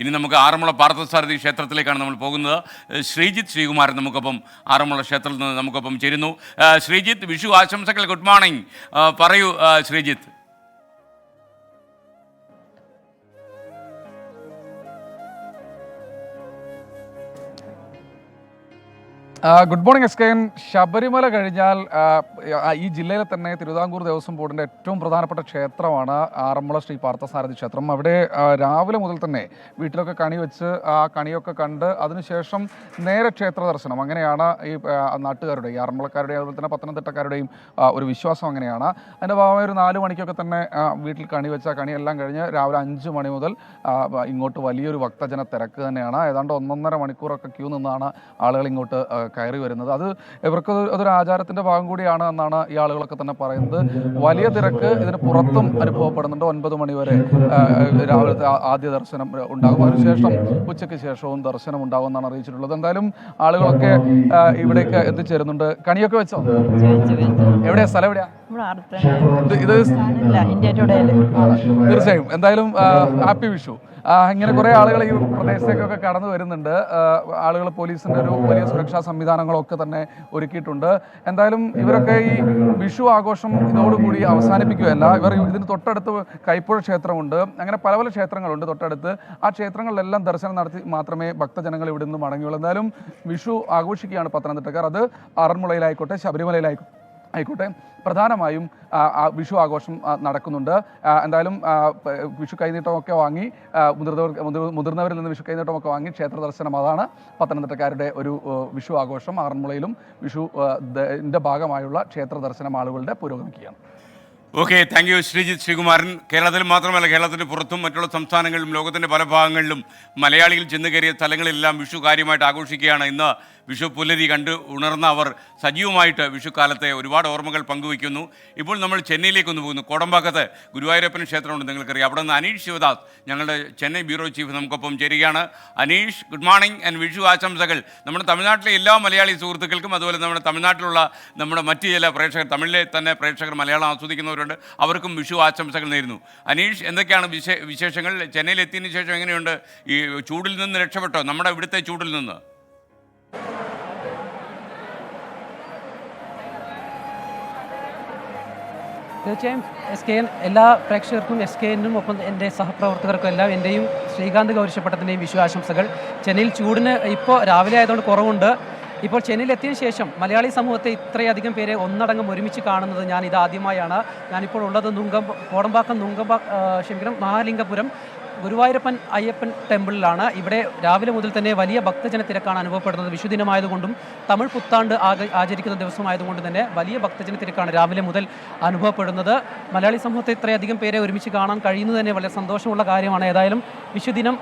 ഇനി നമുക്ക് ആറന്മുള പാർത്ഥസാരഥി ക്ഷേത്രത്തിലേക്കാണ് നമ്മൾ പോകുന്നത്. ശ്രീജിത്ത് ശ്രീകുമാരൻ നമുക്കൊപ്പം ആറന്മുള ക്ഷേത്രത്തിൽ നിന്ന് നമുക്കൊപ്പം ചേരുന്നു. ശ്രീജിത്ത്, വിഷു ആശംസകൾ. Good morning. പറയൂ Sreejith. Good morning SKN. Sabarimala കഴിഞ്ഞാൽ ഈ ജില്ലയിലെ തന്നെ തിരുവിതാംകൂർ ദേവസ്വം ബോർഡിൻ്റെ ഏറ്റവും പ്രധാനപ്പെട്ട ക്ഷേത്രമാണ് ആറന്മുള ശ്രീ പാർത്ഥസാരഥി ക്ഷേത്രം. അവിടെ രാവിലെ മുതൽ തന്നെ വീട്ടിലൊക്കെ കണി വെച്ച് ആ കണിയൊക്കെ കണ്ട് അതിനുശേഷം നേരെ ക്ഷേത്ര ദർശനം. അങ്ങനെയാണ് ഈ നാട്ടുകാരുടെ, ഈ ആറന്മുളക്കാരുടെ, അതുപോലെ തന്നെ പത്തനംതിട്ടക്കാരുടെയും ഒരു വിശ്വാസം അങ്ങനെയാണ്. അതിൻ്റെ ഭാഗമായി ഒരു 4 മണിക്കൊക്കെ തന്നെ വീട്ടിൽ കണി വെച്ച കണിയെല്ലാം കഴിഞ്ഞ് രാവിലെ 5 മണി മുതൽ ഇങ്ങോട്ട് വലിയൊരു ഭക്തജന തിരക്ക് തന്നെയാണ്. ഏതാണ്ട് 1.5 മണിക്കൂറൊക്കെ ക്യൂ നിന്നാണ് ആളുകൾ ഇങ്ങോട്ട് കയറി വരുന്നത്. അത് ഇവർക്ക് അതൊരു ആചാരത്തിൻ്റെ ഭാഗം കൂടിയാണ് എന്നാണ് ഈ ആളുകളൊക്കെ തന്നെ പറയുന്നത്. വലിയ തിരക്ക് ഇതിന് പുറത്തും അനുഭവപ്പെടുന്നുണ്ട്. 9 മണി വരെ രാവിലത്തെ ആദ്യ ദർശനം ഉണ്ടാകും. അതിനുശേഷം ഉച്ചയ്ക്ക് ശേഷവും ദർശനം ഉണ്ടാകും എന്നാണ് അറിയിച്ചിട്ടുള്ളത്. എന്തായാലും ആളുകളൊക്കെ ഇവിടേക്ക് എത്തിച്ചേരുന്നുണ്ട്. കണിയൊക്കെ വെച്ചോ? എവിടെയാ സ്ഥലം? എവിടെയാ ഇത്? തീർച്ചയായും. എന്തായാലും ഹാപ്പി വിഷു. ഇങ്ങനെ കുറേ ആളുകൾ ഈ പ്രദേശത്തേക്കൊക്കെ കടന്നു വരുന്നുണ്ട്. ആളുകൾ പോലീസിൻ്റെ ഒരു വലിയ സുരക്ഷാ സംവിധാനങ്ങളൊക്കെ തന്നെ ഒരുക്കിയിട്ടുണ്ട്. എന്തായാലും ഇവരൊക്കെ ഈ വിഷു ആഘോഷം ഇതോടുകൂടി അവസാനിപ്പിക്കുകയല്ല. ഇവർ ഇതിന് തൊട്ടടുത്ത് കൈപ്പുഴ ക്ഷേത്രമുണ്ട്. അങ്ങനെ പല പല ക്ഷേത്രങ്ങളുണ്ട് തൊട്ടടുത്ത്. ആ ക്ഷേത്രങ്ങളിലെല്ലാം ദർശനം നടത്തി മാത്രമേ ഭക്തജനങ്ങൾ ഇവിടെ നിന്ന് മടങ്ങുകയുള്ളൂ. എന്തായാലും വിഷു ആഘോഷിക്കുകയാണ് പത്തനംതിട്ടക്കാർ. അത് ആറന്മുളയിലായിക്കോട്ടെ ശബരിമലയിലായിക്കോട്ടെ പ്രധാനമായും വിഷു ആഘോഷം നടക്കുന്നുണ്ട്. എന്തായാലും വിഷു കൈനീട്ടമൊക്കെ വാങ്ങി മുതിർന്നവരിൽ നിന്ന് വിഷു കൈനീട്ടമൊക്കെ വാങ്ങി ക്ഷേത്ര ദർശനം, അതാണ് പത്തനംതിട്ടക്കാരുടെ ഒരു വിഷു ആഘോഷം. ആറന്മുളയിലും വിഷുവിൻ്റെ ഭാഗമായുള്ള ക്ഷേത്ര ദർശനം ആളുകളുടെ പുരോഗമിക്കുകയാണ്. Okay, thank you Sreejith Sreekumaran. കേരളത്തിൽ മാത്രമല്ല, കേരളത്തിന് പുറത്തും മറ്റുള്ള സംസ്ഥാനങ്ങളിലും ലോകത്തിൻ്റെ പല ഭാഗങ്ങളിലും മലയാളികൾ ചെന്ന് കയറിയ സ്ഥലങ്ങളിലെല്ലാം വിഷു കാര്യമായിട്ട് ആഘോഷിക്കുകയാണ്. ഇന്ന് വിഷു പുലരി കണ്ട് ഉണർന്ന അവർ സജീവമായിട്ട് വിഷുക്കാലത്തെ ഒരുപാട് ഓർമ്മകൾ പങ്കുവയ്ക്കുന്നു. ഇപ്പോൾ നമ്മൾ ചെന്നൈയിലേക്കൊന്ന് പോകുന്നു. കോടമ്പാക്കത്ത് ഗുരുവായൂരപ്പൻ ക്ഷേത്രമുണ്ട്, നിങ്ങൾക്കറിയാം. അവിടെ നിന്ന് അനീഷ് ശിവദാസ്, ഞങ്ങളുടെ ചെന്നൈ ബ്യൂറോ ചീഫ്, നമുക്കൊപ്പം ചേരുകയാണ്. Aneesh, good morning and Vishu ആശംസകൾ. നമ്മുടെ തമിഴ്നാട്ടിലെ എല്ലാ മലയാളി സുഹൃത്തുക്കൾക്കും, അതുപോലെ നമ്മുടെ തമിഴ്നാട്ടിലുള്ള നമ്മുടെ മറ്റ് ചില പ്രേക്ഷകർ, തമിഴിലെ തന്നെ പ്രേക്ഷകർ മലയാളം ആസ്വദിക്കുന്നവരുണ്ട്, അവർക്കും വിഷു ആശംസകൾ നേരുന്നു. അനീഷ്, എന്തൊക്കെയാണ് വിശേഷങ്ങൾ? ചെന്നൈയിൽ എത്തിയതിനു ശേഷം എങ്ങനെയുണ്ട്? ഈ ചൂടിൽ നിന്ന് രക്ഷപ്പെട്ടോ, നമ്മുടെ ഇവിടുത്തെ ചൂടിൽ നിന്ന്? തീർച്ചയായും SKN എല്ലാ പ്രേക്ഷകർക്കും SKNനും ഒപ്പം എൻ്റെ സഹപ്രവർത്തകർക്കും എല്ലാം എൻ്റെയും ശ്രീകാന്ത് ഗൗരിശപ്പട്ടത്തിൻ്റെയും വിഷു ആശംസകൾ. ചെന്നൈയിൽ ചൂടിന് ഇപ്പോൾ രാവിലെ ആയതുകൊണ്ട് കുറവുണ്ട്. ഇപ്പോൾ ചെന്നൈയിൽ എത്തിയതിനു ശേഷം മലയാളി സമൂഹത്തെ ഇത്രയധികം പേരെ ഒന്നടങ്കം ഒരുമിച്ച് കാണുന്നത് ഞാൻ ഇതാദ്യമായാണ്. ഞാനിപ്പോൾ ഉള്ളത് കോടമ്പാക്കം മഹാലിംഗപുരം ഗുരുവായൂരപ്പൻ അയ്യപ്പൻ ടെമ്പിളിലാണ്. ഇവിടെ രാവിലെ മുതൽ തന്നെ വലിയ ഭക്തജന തിരക്കാണ് അനുഭവപ്പെടുന്നത്. വിഷുദിനമായതുകൊണ്ടും തമിഴ് പുത്താണ്ട് ആചരിക്കുന്ന ദിവസമായതുകൊണ്ട് തന്നെ വലിയ ഭക്തജന തിരക്കാണ് രാവിലെ മുതൽ അനുഭവപ്പെടുന്നത്. മലയാളി സമൂഹത്തെ ഇത്രയധികം പേരെ ഒരുമിച്ച് കാണാൻ കഴിയുന്നത് തന്നെ വളരെ സന്തോഷമുള്ള കാര്യമാണ്. ഏതായാലും വിഷുദിനം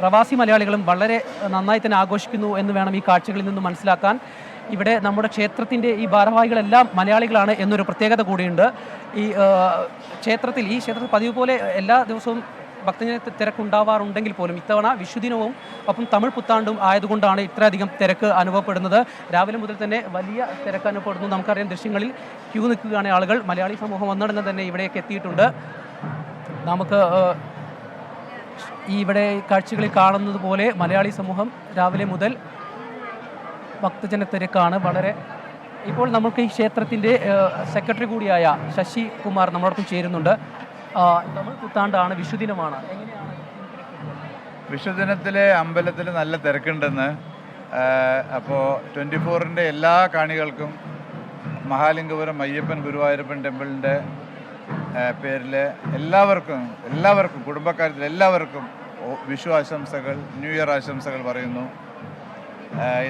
പ്രവാസി മലയാളികളും വളരെ നന്നായി തന്നെ ആഘോഷിക്കുന്നു എന്ന് വേണം ഈ കാഴ്ചകളിൽ നിന്ന് മനസ്സിലാക്കാൻ. ഇവിടെ നമ്മുടെ ക്ഷേത്രത്തിൻ്റെ ഈ ഭാരവാഹികളെല്ലാം മലയാളികളാണ് എന്നൊരു പ്രത്യേകത കൂടിയുണ്ട്. ഈ ക്ഷേത്രത്തിൽ പതിവ് പോലെ എല്ലാ ദിവസവും ഭക്തജന തിരക്കുണ്ടാവാറുണ്ടെങ്കിൽ പോലും ഇത്തവണ വിഷുദിനവും ഒപ്പം തമിഴ് പുത്താണ്ടും ആയതുകൊണ്ടാണ് ഇത്രയധികം തിരക്ക് അനുഭവപ്പെടുന്നത്. രാവിലെ മുതൽ തന്നെ വലിയ തിരക്ക് അനുഭവപ്പെടുന്നു. നമുക്കറിയാം, ദൃശ്യങ്ങളിൽ ക്യൂ നിൽക്കുകയാണ് ആളുകൾ. മലയാളി സമൂഹം ഒന്നടങ്കം തന്നെ ഇവിടേക്ക് എത്തിയിട്ടുണ്ട്. നമുക്ക് ഇവിടെ കാഴ്ചകളിൽ കാണുന്നത് പോലെ മലയാളി സമൂഹം രാവിലെ മുതൽ ഭക്തജന തിരക്കാണ് വളരെ. ഇപ്പോൾ നമുക്ക് ഈ ക്ഷേത്രത്തിൻ്റെ സെക്രട്ടറി കൂടിയായ ശശി കുമാർ നമ്മളോടൊപ്പം ചേരുന്നുണ്ട്. തമിഴ് പുത്താണ്ടാണ്, വിഷുദിനമാണ്. എങ്ങനെയാണ് വിഷുദിനത്തിലെ അമ്പലത്തിൽ നല്ല തിരക്കുണ്ടെന്ന്. അപ്പോൾ 24-ൻ്റെ എല്ലാ കാണികൾക്കും മഹാലിംഗപുരം അയ്യപ്പൻ ഗുരുവായൂരപ്പൻ ടെമ്പിളിൻ്റെ പേരിൽ എല്ലാവർക്കും കുടുംബക്കാരത്തിൽ എല്ലാവർക്കും വിഷു ആശംസകൾ, ന്യൂ ഇയർ ആശംസകൾ പറയുന്നു.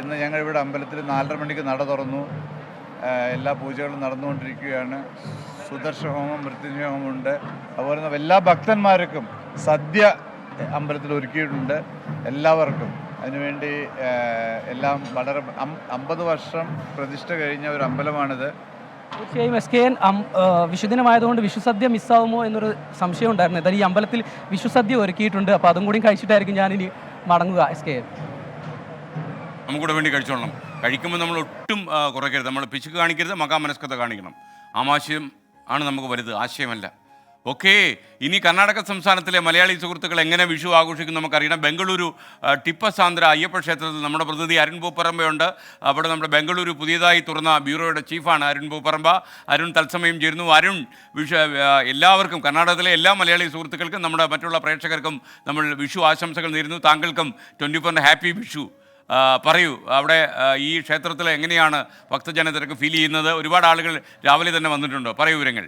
ഇന്ന് ഞങ്ങളിവിടെ അമ്പലത്തിൽ 4:30 മണിക്ക് നട തുറന്നു. എല്ലാ പൂജകളും നടന്നുകൊണ്ടിരിക്കുകയാണ്. സുദർശന ഹോമം, മൃത്യുഞ്ജയ ഹോമമുണ്ട്. അതുപോലെ തന്നെ എല്ലാ ഭക്തന്മാർക്കും സദ്യ അമ്പലത്തിൽ ഒരുക്കിയിട്ടുണ്ട്. എല്ലാവർക്കും അതിനുവേണ്ടി എല്ലാം വളരെ 50 വർഷം പ്രതിഷ്ഠ കഴിഞ്ഞ ഒരു അമ്പലമാണിത്. തീർച്ചയായും SKN വിഷുദിനമായതുകൊണ്ട് വിഷുസദ്യ മിസ്സാവുമോ എന്നൊരു സംശയം ഉണ്ടായിരുന്നു. എന്തായാലും ഈ അമ്പലത്തിൽ വിഷുസദ്യ ഒരുക്കിയിട്ടുണ്ട്. അപ്പോൾ അതും കൂടി കഴിച്ചിട്ടായിരിക്കും ഞാനിനി മടങ്ങുക. SKN നമുക്കൂടെ വേണ്ടി കഴിച്ചോളണം. കഴിക്കുമ്പോൾ നമ്മൾ ഒട്ടും കുറയ്ക്കരുത്. നമ്മൾ പിശുക്ക് കാണിക്കരുത്, മകാമനസ്കത കാണിക്കണം. ആമാശയം ആണ് നമുക്ക് വലുത്, ആശയമല്ല. ഓക്കെ, ഇനി കർണാടക സംസ്ഥാനത്തിലെ മലയാളി സുഹൃത്തുക്കൾ എങ്ങനെ വിഷു ആഘോഷിക്കും നമുക്കറിയണം. ബംഗളൂരു ടിപ്പസാന്ദ്ര അയ്യപ്പ ക്ഷേത്രത്തിൽ നമ്മുടെ പ്രതിനിധി അരുൺ പൂപ്പറമ്പയുണ്ട്. അവിടെ നമ്മുടെ ബംഗളൂരു പുതിയതായി തുറന്ന ബ്യൂറോയുടെ ചീഫാണ് അരുൺ പൂപ്പറമ്പ. അരുൺ തത്സമയം ചേരുന്നു. അരുൺ, എല്ലാവർക്കും, കർണാടകത്തിലെ എല്ലാ മലയാളി സുഹൃത്തുക്കൾക്കും നമ്മുടെ മറ്റുള്ള പ്രേക്ഷകർക്കും നമ്മൾ വിഷു ആശംസകൾ നേരുന്നു. താങ്കൾക്കും 24 ഹാപ്പി വിഷു. പറയൂ, അവിടെ ഈ ക്ഷേത്രത്തിൽ എങ്ങനെയാണ് ഭക്തജന തിരക്ക് ഫീൽ ചെയ്യുന്നത്? ഒരുപാട് ആളുകൾ രാവിലെ തന്നെ വന്നിട്ടുണ്ടോ? പറയൂ വിവരങ്ങൾ.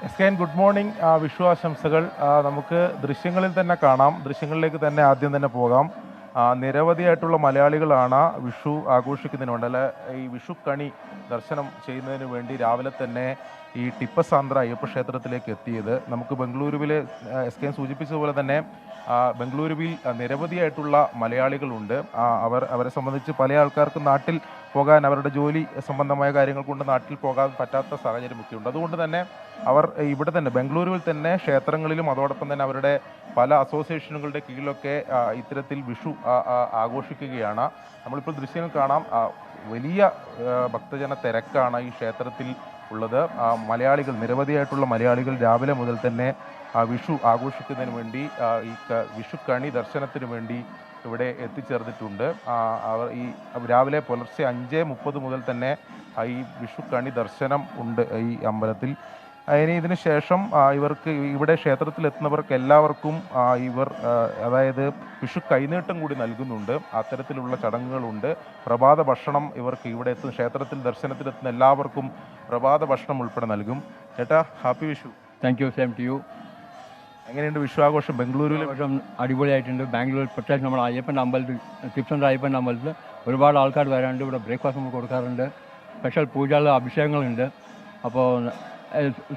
എസ്കേൻ, ഗുഡ് മോർണിംഗ്. വിഷു ആശംസകൾ നമുക്ക് ദൃശ്യങ്ങളിൽ തന്നെ കാണാം. ദൃശ്യങ്ങളിലേക്ക് തന്നെ ആദ്യം തന്നെ പോകാം. നിരവധിയായിട്ടുള്ള മലയാളികളാണ് വിഷു ആഘോഷിക്കുന്നതിന് വേണ്ടി, അല്ലെ ഈ വിഷു കണി ദർശനം ചെയ്യുന്നതിന് വേണ്ടി രാവിലെ തന്നെ ഈ ടിപ്പസാന്ദ്ര അയ്യപ്പ ക്ഷേത്രത്തിലേക്ക് എത്തിയത്. നമുക്ക് ബംഗളൂരുവിൽ എസ്കേൻ സൂചിപ്പിച്ചതുപോലെ തന്നെ ബംഗളൂരുവിൽ നിരവധിയായിട്ടുള്ള മലയാളികളുണ്ട്. അവരെ സംബന്ധിച്ച് പല ആൾക്കാർക്കും നാട്ടിൽ പോകാൻ, അവരുടെ ജോലി സംബന്ധമായ കാര്യങ്ങൾ കൊണ്ട് നാട്ടിൽ പോകാൻ പറ്റാത്ത സാഹചര്യമൊക്കെ ഉണ്ട്. അതുകൊണ്ട് തന്നെ അവർ ഇവിടെ തന്നെ ബംഗളൂരുവിൽ തന്നെ ക്ഷേത്രങ്ങളിലും അതോടൊപ്പം തന്നെ അവരുടെ പല അസോസിയേഷനുകളുടെ കീഴിലൊക്കെ ഇത്തരത്തിൽ വിഷു ആഘോഷിക്കുകയാണ്. നമ്മളിപ്പോൾ ദൃശ്യങ്ങൾ കാണാം. വലിയ ഭക്തജന തിരക്കാണ് ഈ ക്ഷേത്രത്തിൽ ഉള്ളത്. മലയാളികൾ, നിരവധിയായിട്ടുള്ള മലയാളികൾ രാവിലെ മുതൽ തന്നെ വിഷു ആഘോഷിക്കുന്നതിന് വേണ്ടി, ഈ വിഷു കണി ദർശനത്തിന് വേണ്ടി ഇവിടെ എത്തിച്ചേർന്നിട്ടുണ്ട്. അവർ ഈ രാവിലെ പുലർച്ചെ 5:30 മുതൽ തന്നെ ഈ വിഷു കണി ദർശനം ഉണ്ട് ഈ അമ്പലത്തിൽ. ഇനി ഇതിന് ശേഷം ഇവർക്ക് ഇവിടെ ക്ഷേത്രത്തിൽ എത്തുന്നവർക്ക് എല്ലാവർക്കും ഇവർ അതായത് വിഷു കൈനീട്ടം കൂടി നൽകുന്നുണ്ട്. അത്തരത്തിലുള്ള ചടങ്ങുകളുണ്ട്. പ്രഭാത ഭക്ഷണം ഇവർക്ക് ഇവിടെ എത്തുന്ന ക്ഷേത്രത്തിൽ ദർശനത്തിലെത്തുന്ന എല്ലാവർക്കും പ്രഭാത ഭക്ഷണം ഉൾപ്പെടെ നൽകും. ചേട്ടാ, happy Vishu. Thank you, same to you. എങ്ങനെയുണ്ട് വിഷു ആഘോഷം ബംഗളൂരുവിൽ? അടിപൊളിയായിട്ടുണ്ട്. ബാംഗ്ലൂർ, പ്രത്യേകിച്ച് നമ്മുടെ അയ്യപ്പൻ്റെ അമ്പലത്തിൽ, ടിപ്സൻ്റെ അയ്യപ്പൻ്റെ അമ്പലത്തിൽ ഒരുപാട് ആൾക്കാർ വരാറുണ്ട്. ഇവിടെ ബ്രേക്ക്ഫാസ്റ്റ് നമ്മൾ കൊടുക്കാറുണ്ട്. സ്പെഷ്യൽ പൂജകൾ, അഭിഷേകങ്ങളുണ്ട്. അപ്പോൾ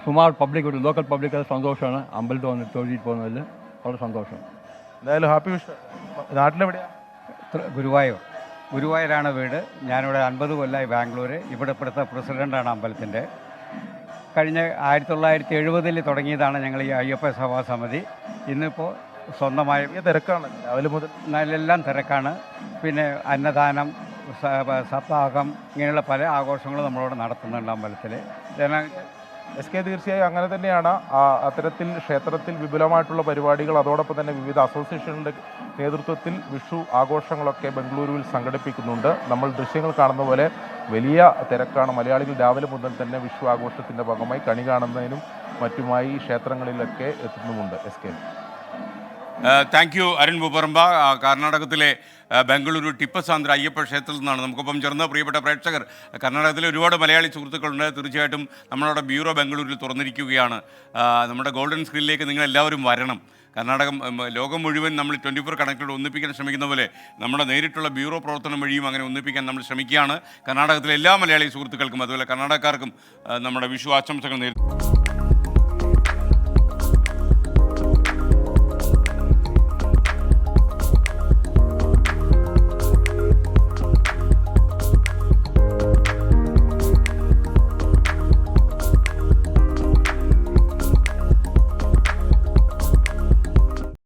സുമാർ പബ്ലിക്, ഒരു ലോക്കൽ പബ്ലിക് സന്തോഷമാണ് അമ്പലത്തിൽ വന്ന് തൊഴിൽ പോകുന്നതിൽ. വളരെ സന്തോഷം. എന്തായാലും ഹാപ്പി വിഷു. നാട്ടിലെവിടെയാണ്? ഗുരുവായൂരാണ് വീട്. ഞാനിവിടെ 50 കൊല്ലമായി ബാംഗ്ലൂർ. ഇവിടെ ഇപ്പോഴത്തെ പ്രസിഡൻ്റാണ് അമ്പലത്തിൻ്റെ. കഴിഞ്ഞ 1970 തുടങ്ങിയതാണ് ഞങ്ങൾ ഈ അയ്യപ്പ സഭാ സമിതി. ഇന്നിപ്പോൾ സ്വന്തമായി തിരക്കാണ് രാവിലെ മുതൽ. എല്ലാം തിരക്കാണ്. പിന്നെ അന്നദാനം, സപ്താഹം, ഇങ്ങനെയുള്ള പല ആഘോഷങ്ങളും നമ്മളോട് നടത്തുന്നുണ്ട് അമ്പലത്തിൽ. എസ്.കെ, തീർച്ചയായും അങ്ങനെ തന്നെയാണ്. അത്തരത്തിൽ ക്ഷേത്രത്തിൽ വിപുലമായിട്ടുള്ള പരിപാടികൾ, അതോടൊപ്പം തന്നെ വിവിധ അസോസിയേഷനുകളുടെ നേതൃത്വത്തിൽ വിഷു ആഘോഷങ്ങളൊക്കെ ബംഗളൂരുവിൽ സംഘടിപ്പിക്കുന്നുണ്ട്. നമ്മൾ ദൃശ്യങ്ങൾ കാണുന്ന പോലെ വലിയ തിരക്കാണ്. മലയാളികൾ രാവിലെ മുതൽ തന്നെ വിഷു ആഘോഷത്തിൻ്റെ ഭാഗമായി കണി കാണുന്നതിനും മറ്റുമായി ക്ഷേത്രങ്ങളിലൊക്കെ എത്തുന്നുമുണ്ട്. എസ്.കെ, താങ്ക് യു അരുൺ പൂപ്പറമ്പ. കർണാടകത്തിലെ ബംഗളൂരു ടിപ്പസാന്ദ്ര അയ്യപ്പ ക്ഷേത്രത്തിൽ നിന്നാണ് നമുക്കൊപ്പം ചേർന്ന്. പ്രിയപ്പെട്ട പ്രേക്ഷകർ, കർണാടകത്തിലെ ഒരുപാട് മലയാളി സുഹൃത്തുക്കളുണ്ട്. തീർച്ചയായിട്ടും നമ്മളുടെ ബ്യൂറോ ബംഗളൂരിൽ തുറന്നിരിക്കുകയാണ്. നമ്മുടെ ഗോൾഡൻ സ്ക്രീനിലേക്ക് നിങ്ങൾ എല്ലാവരും വരണം. കർണാടകം, ലോകം മുഴുവൻ നമ്മൾ 24 കണക്റ്റഡ് ഒന്നിപ്പിക്കാൻ ശ്രമിക്കുന്ന പോലെ നമ്മുടെ നേരിട്ടുള്ള ബ്യൂറോ പ്രവർത്തനം വഴിയും അങ്ങനെ ഒന്നിപ്പിക്കാൻ നമ്മൾ ശ്രമിക്കുകയാണ്. കർണാടകത്തിലെ എല്ലാ മലയാളി സുഹൃത്തുക്കൾക്കും അതുപോലെ കർണാടകക്കാർക്കും നമ്മുടെ വിഷു ആശംസകൾ നേരിടുന്നു.